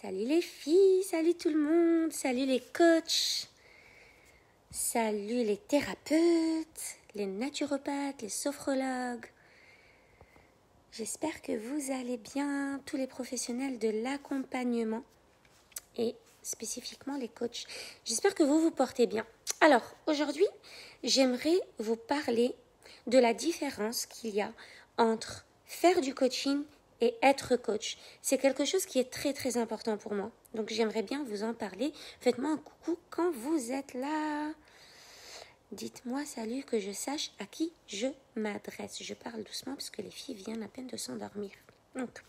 Salut les filles, salut tout le monde, salut les coachs, salut les thérapeutes, les naturopathes, les sophrologues. J'espère que vous allez bien, tous les professionnels de l'accompagnement et spécifiquement les coachs. J'espère que vous vous portez bien. Alors, aujourd'hui, j'aimerais vous parler de la différence qu'il y a entre faire du coaching et être coach. C'est quelque chose qui est très très important pour moi. Donc j'aimerais bien vous en parler. Faites-moi un coucou quand vous êtes là. Dites-moi salut que je sache à qui je m'adresse. Je parle doucement parce que les filles viennent à peine de s'endormir. Donc,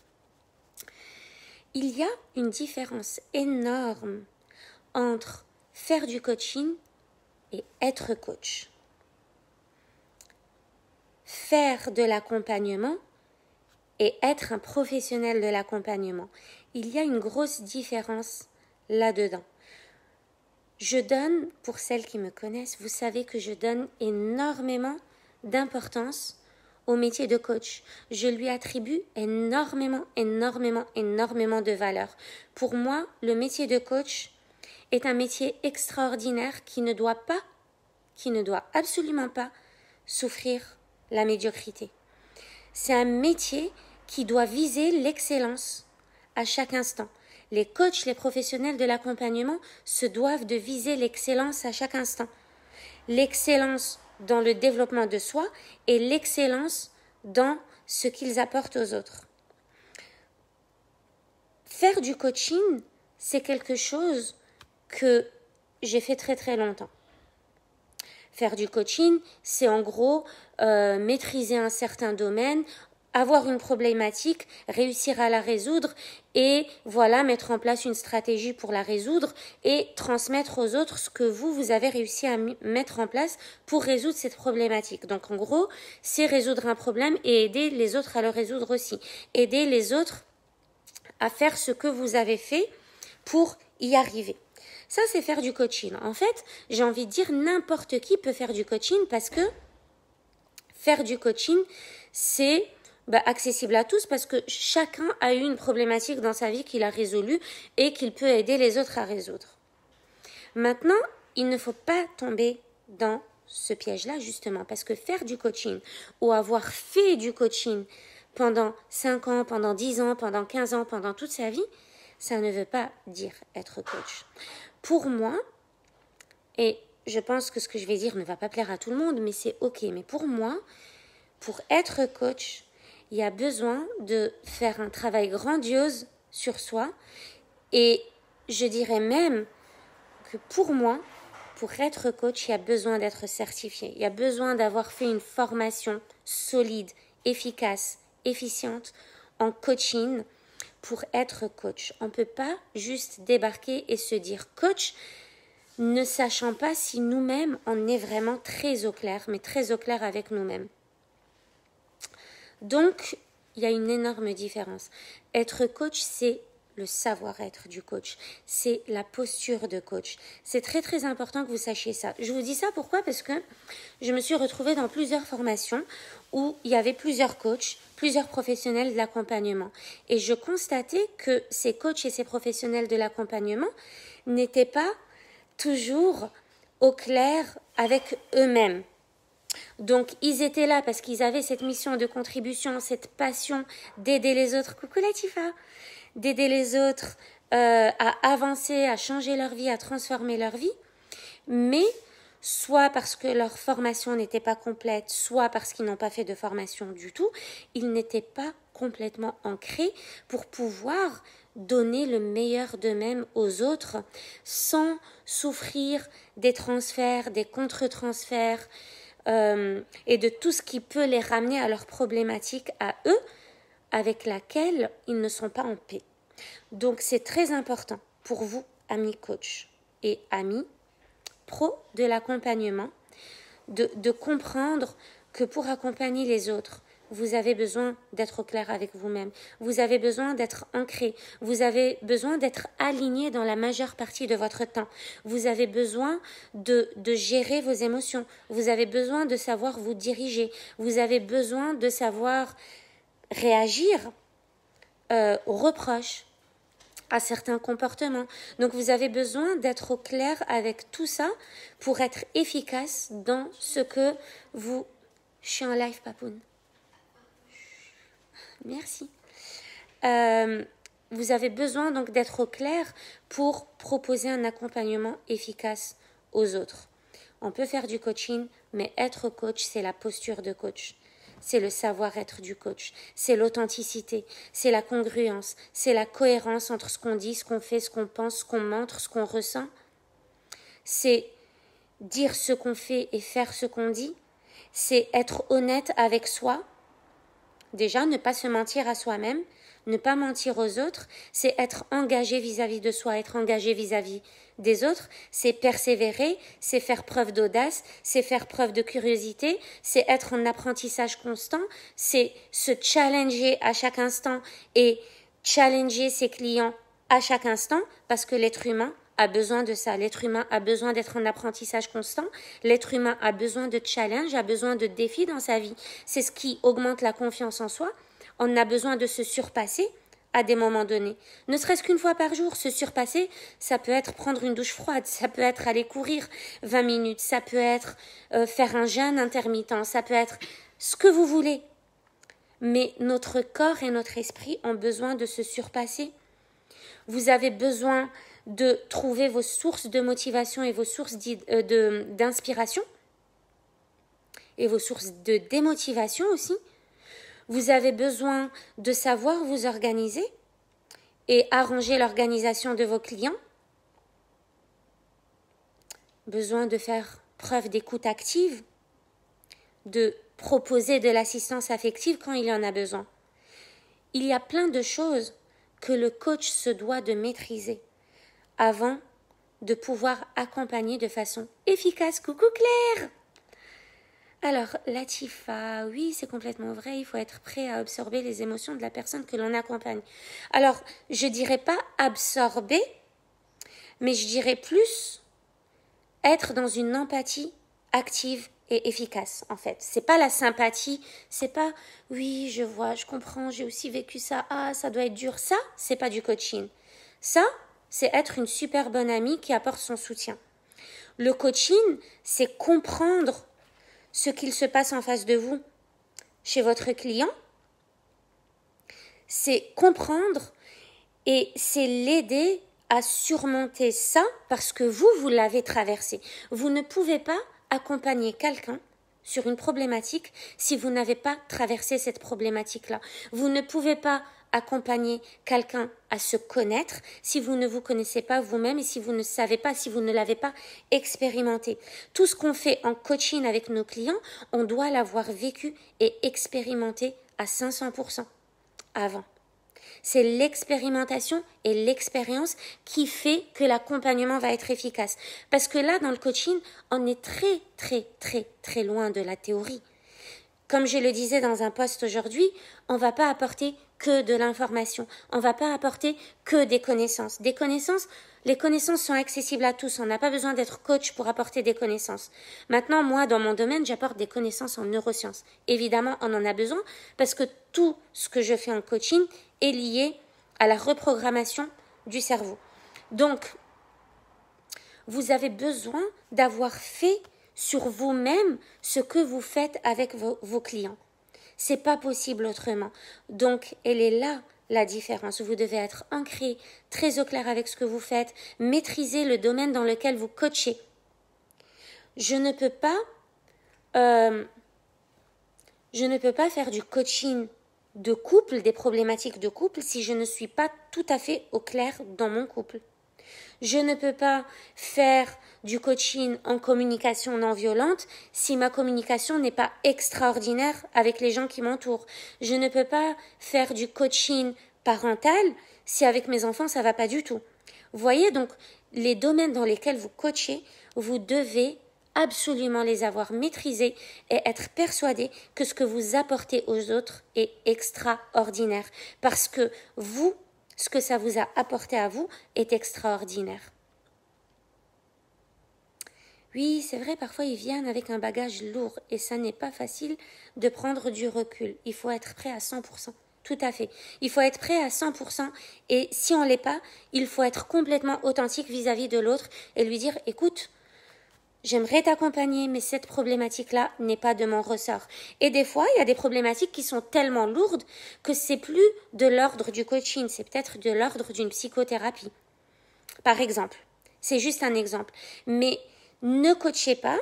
il y a une différence énorme entre faire du coaching et être coach. Faire de l'accompagnement et être un professionnel de l'accompagnement. Il y a une grosse différence là-dedans. Je donne, pour celles qui me connaissent, vous savez que je donne énormément d'importance au métier de coach. Je lui attribue énormément de valeur. Pour moi, le métier de coach est un métier extraordinaire qui ne doit absolument pas souffrir la médiocrité. C'est un métier qui doit viser l'excellence à chaque instant. Les coachs, les professionnels de l'accompagnement se doivent de viser l'excellence à chaque instant. L'excellence dans le développement de soi et l'excellence dans ce qu'ils apportent aux autres. Faire du coaching, c'est quelque chose que j'ai fait très très longtemps. Faire du coaching, c'est en gros maîtriser un certain domaine, avoir une problématique, réussir à la résoudre et voilà, mettre en place une stratégie pour la résoudre et transmettre aux autres ce que vous avez réussi à mettre en place pour résoudre cette problématique. Donc en gros, c'est résoudre un problème et aider les autres à le résoudre aussi. Aider les autres à faire ce que vous avez fait pour y arriver. Ça, c'est faire du coaching. En fait, j'ai envie de dire n'importe qui peut faire du coaching parce que faire du coaching, c'est accessible à tous parce que chacun a eu une problématique dans sa vie qu'il a résolue et qu'il peut aider les autres à résoudre. Maintenant, il ne faut pas tomber dans ce piège-là justement parce que faire du coaching ou avoir fait du coaching pendant 5 ans, pendant 10 ans, pendant 15 ans, pendant toute sa vie, ça ne veut pas dire être coach. Pour moi, et je pense que ce que je vais dire ne va pas plaire à tout le monde, mais c'est ok. Mais pour moi, pour être coach, il y a besoin de faire un travail grandiose sur soi. Et je dirais même que pour moi, pour être coach, il y a besoin d'être certifié. Il y a besoin d'avoir fait une formation solide, efficace, efficiente en coaching pour être coach. On ne peut pas juste débarquer et se dire coach, ne sachant pas si nous-mêmes, on est vraiment très au clair, mais très au clair avec nous-mêmes. Donc, il y a une énorme différence. Être coach, c'est le savoir-être du coach. C'est la posture de coach. C'est très très important que vous sachiez ça. Je vous dis ça pourquoi ? Parce que je me suis retrouvée dans plusieurs formations où il y avait plusieurs coachs, plusieurs professionnels de l'accompagnement. Et je constatais que ces coachs et ces professionnels de l'accompagnement n'étaient pas toujours au clair avec eux-mêmes. Donc, ils étaient là parce qu'ils avaient cette mission de contribution, cette passion d'aider les autres. Coucou Latifa! D'aider les autres à avancer, à changer leur vie, à transformer leur vie. Mais soit parce que leur formation n'était pas complète, soit parce qu'ils n'ont pas fait de formation du tout, ils n'étaient pas complètement ancrés pour pouvoir donner le meilleur d'eux-mêmes aux autres sans souffrir des transferts, des contre-transferts, et de tout ce qui peut les ramener à leurs problématiques à eux, avec laquelle ils ne sont pas en paix. Donc c'est très important pour vous, amis coach et amis pro de l'accompagnement, de comprendre que pour accompagner les autres, vous avez besoin d'être au clair avec vous-même. Vous avez besoin d'être ancré. Vous avez besoin d'être aligné dans la majeure partie de votre temps. Vous avez besoin de gérer vos émotions. Vous avez besoin de savoir vous diriger. Vous avez besoin de savoir réagir aux reproches, à certains comportements. Donc vous avez besoin d'être au clair avec tout ça pour être efficace dans ce que vous... Je suis en live, Papoun. Merci. Vous avez besoin donc d'être au clair pour proposer un accompagnement efficace aux autres. On peut faire du coaching, mais être coach, c'est la posture de coach. C'est le savoir-être du coach. C'est l'authenticité, c'est la congruence, c'est la cohérence entre ce qu'on dit, ce qu'on fait, ce qu'on pense, ce qu'on montre, ce qu'on ressent. C'est dire ce qu'on fait et faire ce qu'on dit. C'est être honnête avec soi. Déjà, ne pas se mentir à soi-même, ne pas mentir aux autres, c'est être engagé vis-à-vis de soi, être engagé vis-à-vis des autres, c'est persévérer, c'est faire preuve d'audace, c'est faire preuve de curiosité, c'est être en apprentissage constant, c'est se challenger à chaque instant et challenger ses clients à chaque instant, parce que l'être humain a besoin de ça. L'être humain a besoin d'être en apprentissage constant. L'être humain a besoin de challenge, a besoin de défis dans sa vie. C'est ce qui augmente la confiance en soi. On a besoin de se surpasser à des moments donnés. Ne serait-ce qu'une fois par jour, se surpasser, ça peut être prendre une douche froide, ça peut être aller courir 20 minutes, ça peut être faire un jeûne intermittent, ça peut être ce que vous voulez. Mais notre corps et notre esprit ont besoin de se surpasser. Vous avez besoin de trouver vos sources de motivation et vos sources d'inspiration et vos sources de démotivation aussi. Vous avez besoin de savoir vous organiser et arranger l'organisation de vos clients. Besoin de faire preuve d'écoute active, de proposer de l'assistance affective quand il y en a besoin. Il y a plein de choses que le coach se doit de maîtriser avant de pouvoir accompagner de façon efficace. Coucou Claire! Alors, Latifa, oui, c'est complètement vrai, il faut être prêt à absorber les émotions de la personne que l'on accompagne. Alors, je dirais pas absorber, mais je dirais plus être dans une empathie active et efficace, en fait. C'est pas la sympathie, c'est pas, oui, je vois, je comprends, j'ai aussi vécu ça, ah, ça doit être dur. Ça, c'est pas du coaching. Ça, c'est être une super bonne amie qui apporte son soutien. Le coaching, c'est comprendre ce qu'il se passe en face de vous chez votre client, c'est comprendre et c'est l'aider à surmonter ça parce que vous l'avez traversé. Vous ne pouvez pas accompagner quelqu'un sur une problématique si vous n'avez pas traversé cette problématique-là. Vous ne pouvez pas accompagner quelqu'un à se connaître si vous ne vous connaissez pas vous-même et si vous ne savez pas, si vous ne l'avez pas expérimenté. Tout ce qu'on fait en coaching avec nos clients, on doit l'avoir vécu et expérimenté à 500% avant. C'est l'expérimentation et l'expérience qui fait que l'accompagnement va être efficace. Parce que là, dans le coaching, on est très, très, très, très loin de la théorie. Comme je le disais dans un post aujourd'hui, on ne va pas apporter que de l'information. On ne va pas apporter que des connaissances. Des connaissances, les connaissances sont accessibles à tous. On n'a pas besoin d'être coach pour apporter des connaissances. Maintenant, moi, dans mon domaine, j'apporte des connaissances en neurosciences. Évidemment, on en a besoin parce que tout ce que je fais en coaching est lié à la reprogrammation du cerveau. Donc, vous avez besoin d'avoir fait sur vous-même ce que vous faites avec vos clients. C'est pas possible autrement. Donc, elle est là la différence. Vous devez être ancré, très au clair avec ce que vous faites, maîtriser le domaine dans lequel vous coachez. Je ne peux pas faire du coaching de couple, des problématiques de couple, si je ne suis pas tout à fait au clair dans mon couple. Je ne peux pas faire du coaching en communication non violente si ma communication n'est pas extraordinaire avec les gens qui m'entourent. Je ne peux pas faire du coaching parental si avec mes enfants ça va pas du tout. Vous voyez, donc les domaines dans lesquels vous coachez, vous devez absolument les avoir maîtrisés et être persuadé que ce que vous apportez aux autres est extraordinaire. Parce que vous, ce que ça vous a apporté à vous est extraordinaire. Oui, c'est vrai, parfois ils viennent avec un bagage lourd et ça n'est pas facile de prendre du recul. Il faut être prêt à 100%, tout à fait. Il faut être prêt à 100% et si on ne l'est pas, il faut être complètement authentique vis-à-vis de l'autre et lui dire, écoute, j'aimerais t'accompagner, mais cette problématique-là n'est pas de mon ressort. Et des fois, il y a des problématiques qui sont tellement lourdes que c'est plus de l'ordre du coaching, c'est peut-être de l'ordre d'une psychothérapie. Par exemple, c'est juste un exemple. Mais ne coachez pas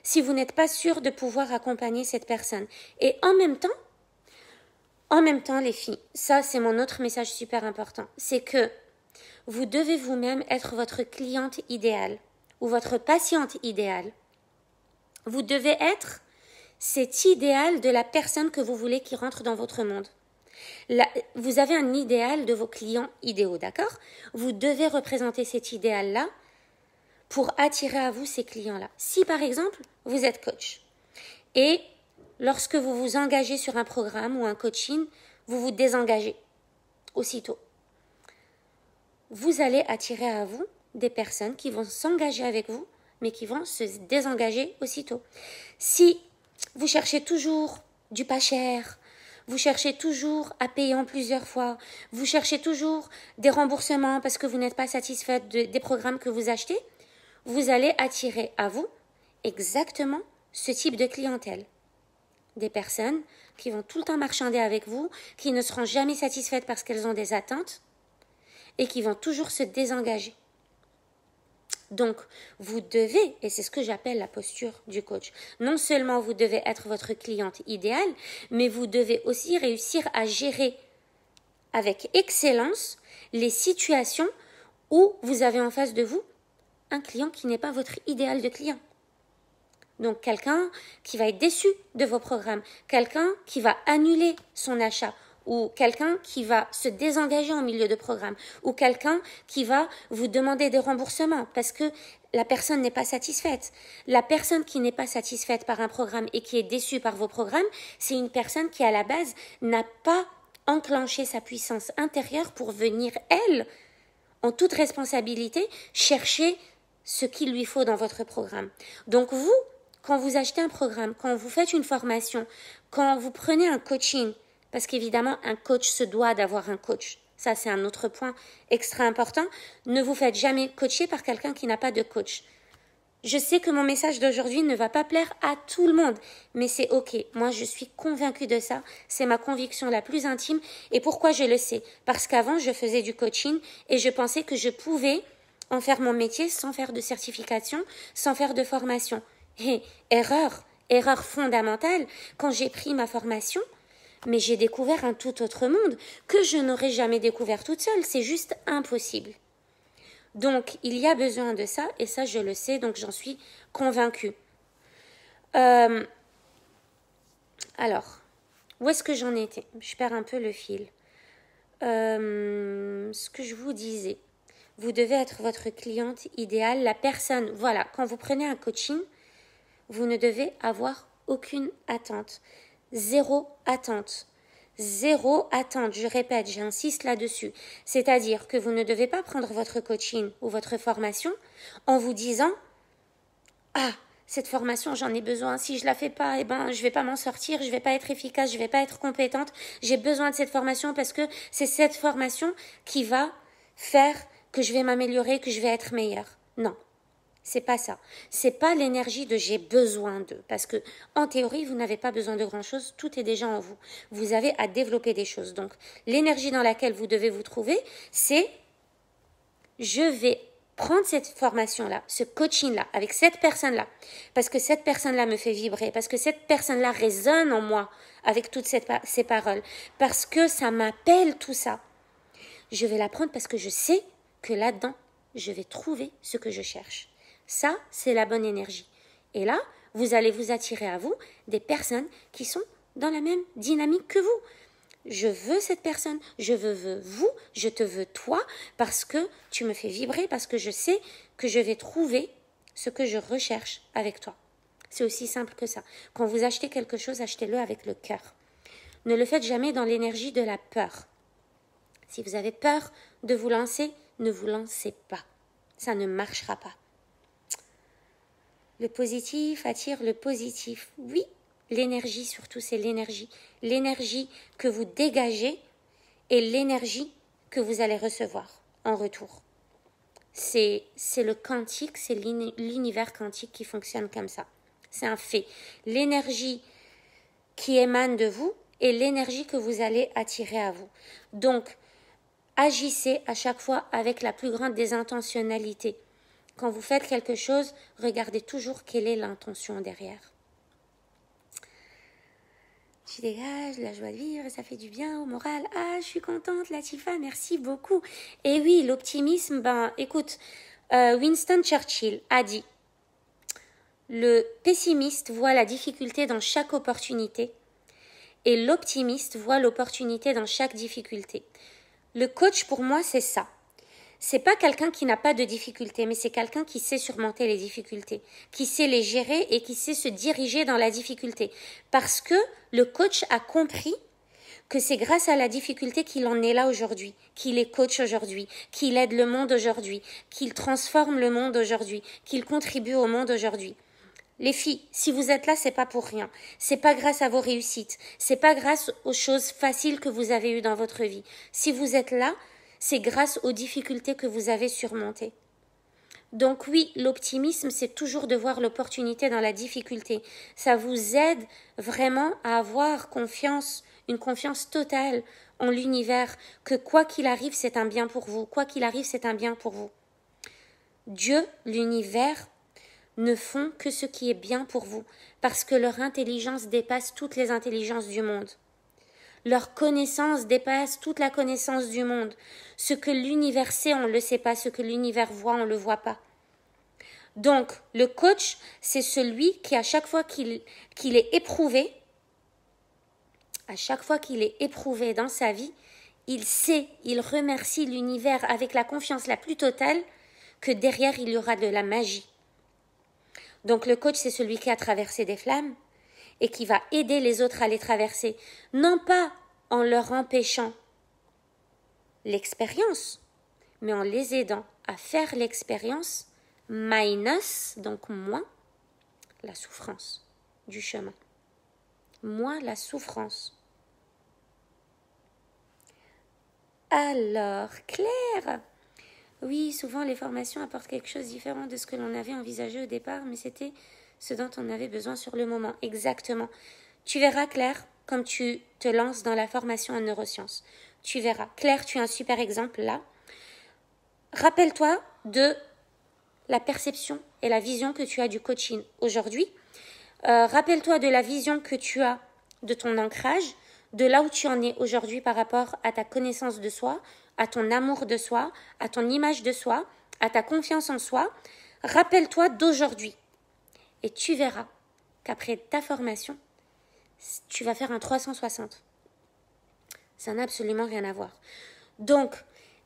si vous n'êtes pas sûr de pouvoir accompagner cette personne. Et en même temps, les filles, ça c'est mon autre message super important, c'est que vous devez vous-même être votre cliente idéale ou votre patiente idéale. Vous devez être cet idéal de la personne que vous voulez qui rentre dans votre monde. Là, vous avez un idéal de vos clients idéaux, d'accord? Vous devez représenter cet idéal-là pour attirer à vous ces clients-là. Si par exemple, vous êtes coach et lorsque vous vous engagez sur un programme ou un coaching, vous vous désengagez aussitôt. Vous allez attirer à vous des personnes qui vont s'engager avec vous, mais qui vont se désengager aussitôt. Si vous cherchez toujours du pas cher, vous cherchez toujours à payer en plusieurs fois, vous cherchez toujours des remboursements parce que vous n'êtes pas satisfait des programmes que vous achetez, vous allez attirer à vous exactement ce type de clientèle. Des personnes qui vont tout le temps marchander avec vous, qui ne seront jamais satisfaites parce qu'elles ont des attentes et qui vont toujours se désengager. Donc, vous devez, et c'est ce que j'appelle la posture du coach, non seulement vous devez être votre cliente idéale, mais vous devez aussi réussir à gérer avec excellence les situations où vous avez en face de vous un client qui n'est pas votre idéal de client. Donc, quelqu'un qui va être déçu de vos programmes, quelqu'un qui va annuler son achat, ou quelqu'un qui va se désengager en milieu de programme, ou quelqu'un qui va vous demander des remboursements parce que la personne n'est pas satisfaite. La personne qui n'est pas satisfaite par un programme et qui est déçue par vos programmes, c'est une personne qui à la base n'a pas enclenché sa puissance intérieure pour venir, elle, en toute responsabilité, chercher ce qu'il lui faut dans votre programme. Donc vous, quand vous achetez un programme, quand vous faites une formation, quand vous prenez un coaching, parce qu'évidemment, un coach se doit d'avoir un coach. Ça, c'est un autre point extra important. Ne vous faites jamais coacher par quelqu'un qui n'a pas de coach. Je sais que mon message d'aujourd'hui ne va pas plaire à tout le monde, mais c'est ok. Moi, je suis convaincue de ça. C'est ma conviction la plus intime. Et pourquoi je le sais? Parce qu'avant, je faisais du coaching et je pensais que je pouvais en faire mon métier sans faire de certification, sans faire de formation. Et erreur fondamentale, quand j'ai pris ma formation, mais j'ai découvert un tout autre monde que je n'aurais jamais découvert toute seule. C'est juste impossible. Donc, il y a besoin de ça, et ça, je le sais, donc j'en suis convaincue. Alors, où est-ce que j'en étais? Je perds un peu le fil. Ce que je vous disais, vous devez être votre cliente idéale, la personne. Voilà, quand vous prenez un coaching, vous ne devez avoir aucune attente. Zéro attente. Zéro attente, je répète, j'insiste là-dessus. C'est-à-dire que vous ne devez pas prendre votre coaching ou votre formation en vous disant « Ah, cette formation, j'en ai besoin. Si je la fais pas, je vais pas m'en sortir, je vais pas être efficace, je vais pas être compétente. J'ai besoin de cette formation parce que c'est cette formation qui va faire que je vais m'améliorer, que je vais être meilleure. » Non. C'est pas ça. C'est pas l'énergie de j'ai besoin de. Parce que, en théorie, vous n'avez pas besoin de grand chose. Tout est déjà en vous. Vous avez à développer des choses. Donc, l'énergie dans laquelle vous devez vous trouver, c'est je vais prendre cette formation-là, ce coaching-là, avec cette personne-là. Parce que cette personne-là me fait vibrer. Parce que cette personne-là résonne en moi avec toutes ces paroles. Parce que ça m'appelle tout ça. Je vais la prendre parce que je sais que là-dedans, je vais trouver ce que je cherche. Ça, c'est la bonne énergie. Et là, vous allez vous attirer à vous des personnes qui sont dans la même dynamique que vous. Je veux cette personne, je veux vous, je te veux toi, parce que tu me fais vibrer, parce que je sais que je vais trouver ce que je recherche avec toi. C'est aussi simple que ça. Quand vous achetez quelque chose, achetez-le avec le cœur. Ne le faites jamais dans l'énergie de la peur. Si vous avez peur de vous lancer, ne vous lancez pas. Ça ne marchera pas. Le positif attire le positif. Oui, L'énergie surtout, c'est l'énergie. L'énergie que vous dégagez et l'énergie que vous allez recevoir en retour. C'est le quantique, c'est l'univers quantique qui fonctionne comme ça. C'est un fait. L'énergie qui émane de vous et l'énergie que vous allez attirer à vous. Donc, agissez à chaque fois avec la plus grande des intentionnalités. Quand vous faites quelque chose, regardez toujours quelle est l'intention derrière. Tu dégages la joie de vivre, ça fait du bien au moral. Ah, je suis contente, Latifa, merci beaucoup. Et oui, l'optimisme, écoute, Winston Churchill a dit « Le pessimiste voit la difficulté dans chaque opportunité et l'optimiste voit l'opportunité dans chaque difficulté. » Le coach, pour moi, c'est ça. C'est pas quelqu'un qui n'a pas de difficultés, mais c'est quelqu'un qui sait surmonter les difficultés, qui sait les gérer et qui sait se diriger dans la difficulté. Parce que le coach a compris que c'est grâce à la difficulté qu'il en est là aujourd'hui, qu'il est coach aujourd'hui, qu'il aide le monde aujourd'hui, qu'il transforme le monde aujourd'hui, qu'il contribue au monde aujourd'hui. Les filles, si vous êtes là, c'est pas pour rien. C'est pas grâce à vos réussites. C'est pas grâce aux choses faciles que vous avez eues dans votre vie. Si vous êtes là, c'est grâce aux difficultés que vous avez surmontées. Donc oui, l'optimisme, c'est toujours de voir l'opportunité dans la difficulté. Ça vous aide vraiment à avoir confiance, une confiance totale en l'univers, que quoi qu'il arrive, c'est un bien pour vous. Quoi qu'il arrive, c'est un bien pour vous. Dieu, l'univers, ne font que ce qui est bien pour vous, parce que leur intelligence dépasse toutes les intelligences du monde. Leur connaissance dépasse toute la connaissance du monde. Ce que l'univers sait, on ne le sait pas. Ce que l'univers voit, on ne le voit pas. Donc, le coach, c'est celui qui, à chaque fois qu'il est éprouvé, dans sa vie, il sait, il remercie l'univers avec la confiance la plus totale que derrière, il y aura de la magie. Donc, le coach, c'est celui qui a traversé des flammes et qui va aider les autres à les traverser, non pas en leur empêchant l'expérience, mais en les aidant à faire l'expérience minus, donc moins, la souffrance du chemin, moins la souffrance. Alors, Claire, oui, souvent les formations apportent quelque chose de différent de ce que l'on avait envisagé au départ, mais c'était ce dont on avait besoin sur le moment. Exactement. Tu verras, Claire, comme tu te lances dans la formation en neurosciences. Tu verras. Claire, tu as un super exemple là. Rappelle-toi de la perception et la vision que tu as du coaching aujourd'hui. Rappelle-toi de la vision que tu as de ton ancrage, de là où tu en es aujourd'hui par rapport à ta connaissance de soi, à ton amour de soi, à ton image de soi, à ta confiance en soi. Rappelle-toi d'aujourd'hui. Et tu verras qu'après ta formation, tu vas faire un 360. Ça n'a absolument rien à voir. Donc,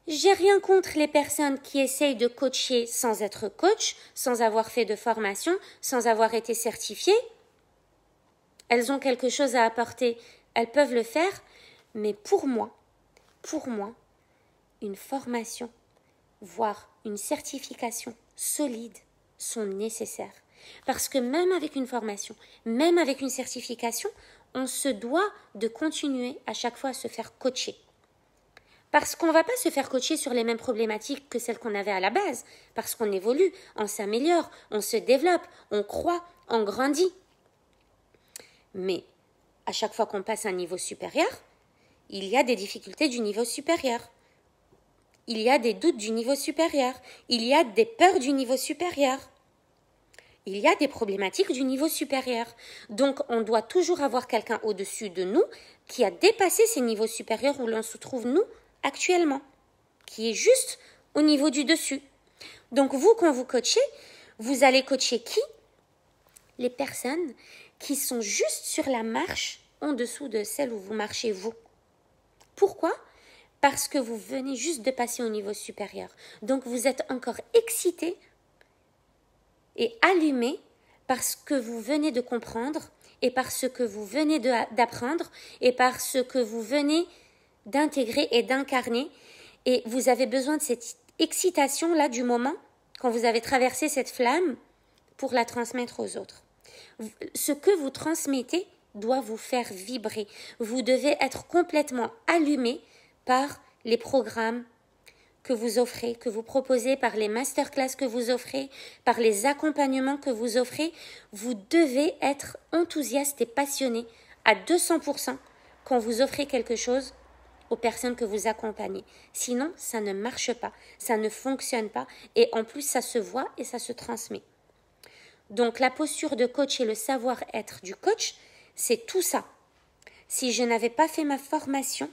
j'ai rien contre les personnes qui essayent de coacher sans être coach, sans avoir fait de formation, sans avoir été certifiées. Elles ont quelque chose à apporter, elles peuvent le faire, mais pour moi, une formation, voire une certification solide sont nécessaires. Parce que même avec une formation, même avec une certification, on se doit de continuer à chaque fois à se faire coacher. Parce qu'on ne va pas se faire coacher sur les mêmes problématiques que celles qu'on avait à la base. Parce qu'on évolue, on s'améliore, on se développe, on croît, on grandit. Mais à chaque fois qu'on passe à un niveau supérieur, il y a des difficultés du niveau supérieur. Il y a des doutes du niveau supérieur. Il y a des peurs du niveau supérieur. Il y a des problématiques du niveau supérieur. Donc, on doit toujours avoir quelqu'un au-dessus de nous qui a dépassé ces niveaux supérieurs où l'on se trouve, nous, actuellement, qui est juste au niveau du dessus. Donc, vous, quand vous coachez, vous allez coacher qui? Les personnes qui sont juste sur la marche en dessous de celle où vous marchez, vous. Pourquoi? Parce que vous venez juste de passer au niveau supérieur. Donc, vous êtes encore excité et allumé parce que vous venez de comprendre et parce que vous venez d'apprendre et parce que vous venez d'intégrer et d'incarner et vous avez besoin de cette excitation-là du moment quand vous avez traversé cette flamme pour la transmettre aux autres. Ce que vous transmettez doit vous faire vibrer. Vous devez être complètement allumé par les programmes que vous offrez, que vous proposez, par les masterclass que vous offrez, par les accompagnements que vous offrez. Vous devez être enthousiaste et passionné à 200% quand vous offrez quelque chose aux personnes que vous accompagnez. Sinon, ça ne marche pas, ça ne fonctionne pas et en plus, ça se voit et ça se transmet. Donc, la posture de coach et le savoir-être du coach, c'est tout ça. Si je n'avais pas fait ma formation,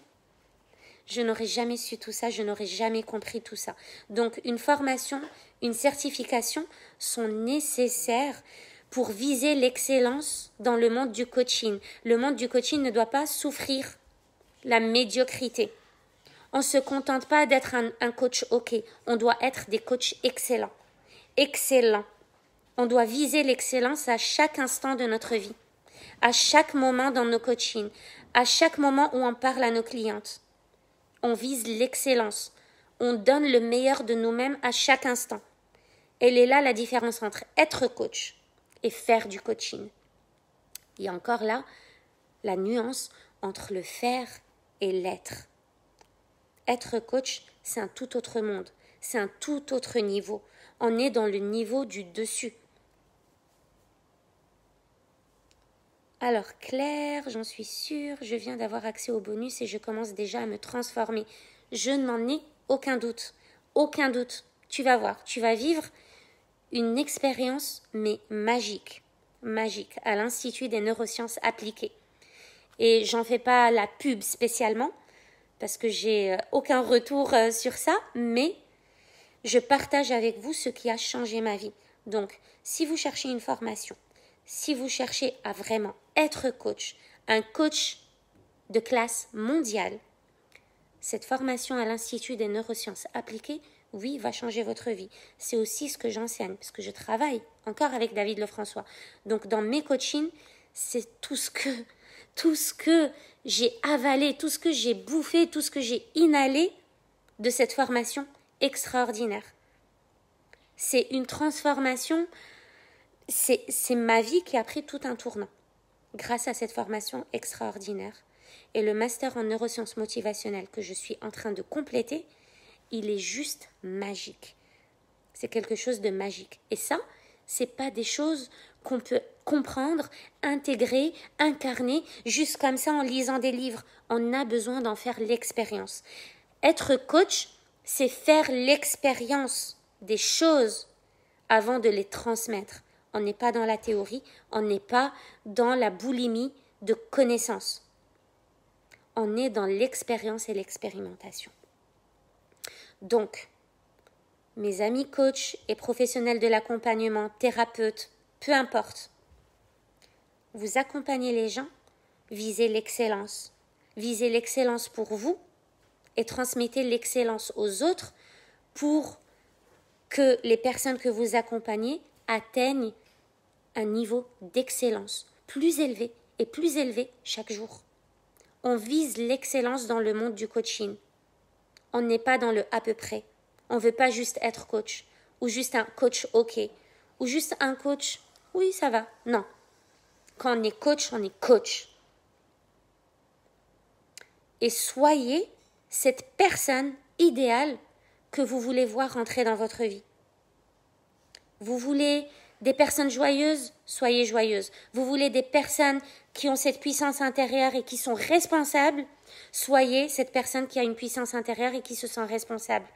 je n'aurais jamais su tout ça, je n'aurais jamais compris tout ça. Donc, une formation, une certification sont nécessaires pour viser l'excellence dans le monde du coaching. Le monde du coaching ne doit pas souffrir la médiocrité. On ne se contente pas d'être un coach OK, on doit être des coachs excellents. Excellents. On doit viser l'excellence à chaque instant de notre vie, à chaque moment dans nos coachings, à chaque moment où on parle à nos clientes. On vise l'excellence. On donne le meilleur de nous-mêmes à chaque instant. Elle est là la différence entre être coach et faire du coaching. Il y a encore là la nuance entre le faire et l'être. Être coach, c'est un tout autre monde. C'est un tout autre niveau. On est dans le niveau du dessus. Alors Claire, j'en suis sûre, je viens d'avoir accès au bonus et je commence déjà à me transformer. Je n'en ai aucun doute. Aucun doute. Tu vas voir, tu vas vivre une expérience, mais magique. Magique, à l'Institut des neurosciences appliquées. Et j'en fais pas la pub spécialement, parce que j'ai aucun retour sur ça, mais je partage avec vous ce qui a changé ma vie. Donc, si vous cherchez une formation, si vous cherchez à vraiment être coach, un coach de classe mondiale, cette formation à l'Institut des neurosciences appliquées, oui, va changer votre vie. C'est aussi ce que j'enseigne, parce que je travaille encore avec David Lefrançois. Donc, dans mes coachings, c'est tout ce que j'ai avalé, tout ce que j'ai bouffé, tout ce que j'ai inhalé de cette formation extraordinaire. C'est une transformation. C'est ma vie qui a pris tout un tournant grâce à cette formation extraordinaire. Et le master en neurosciences motivationnelles que je suis en train de compléter, il est juste magique. C'est quelque chose de magique. Et ça, c'est pas des choses qu'on peut comprendre, intégrer, incarner, juste comme ça en lisant des livres. On a besoin d'en faire l'expérience. Être coach, c'est faire l'expérience des choses avant de les transmettre. On n'est pas dans la théorie, on n'est pas dans la boulimie de connaissances. On est dans l'expérience et l'expérimentation. Donc, mes amis coachs et professionnels de l'accompagnement, thérapeutes, peu importe, vous accompagnez les gens, visez l'excellence. Visez l'excellence pour vous et transmettez l'excellence aux autres pour que les personnes que vous accompagnez atteignent un niveau d'excellence plus élevé et plus élevé chaque jour. On vise l'excellence dans le monde du coaching. On n'est pas dans le à peu près. On ne veut pas juste être coach ou juste un coach OK ou juste un coach, oui ça va. Non. Quand on est coach, on est coach. Et soyez cette personne idéale que vous voulez voir entrer dans votre vie. Vous voulez des personnes joyeuses, soyez joyeuses. Vous voulez des personnes qui ont cette puissance intérieure et qui sont responsables, soyez cette personne qui a une puissance intérieure et qui se sent responsable.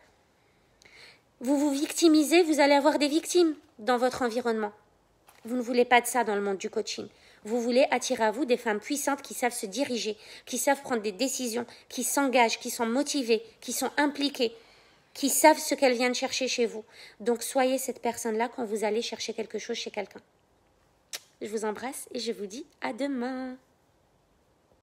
Vous vous victimisez, vous allez avoir des victimes dans votre environnement. Vous ne voulez pas de ça dans le monde du coaching. Vous voulez attirer à vous des femmes puissantes qui savent se diriger, qui savent prendre des décisions, qui s'engagent, qui sont motivées, qui sont impliquées, qui savent ce qu'elles viennent chercher chez vous. Donc soyez cette personne-là quand vous allez chercher quelque chose chez quelqu'un. Je vous embrasse et je vous dis à demain.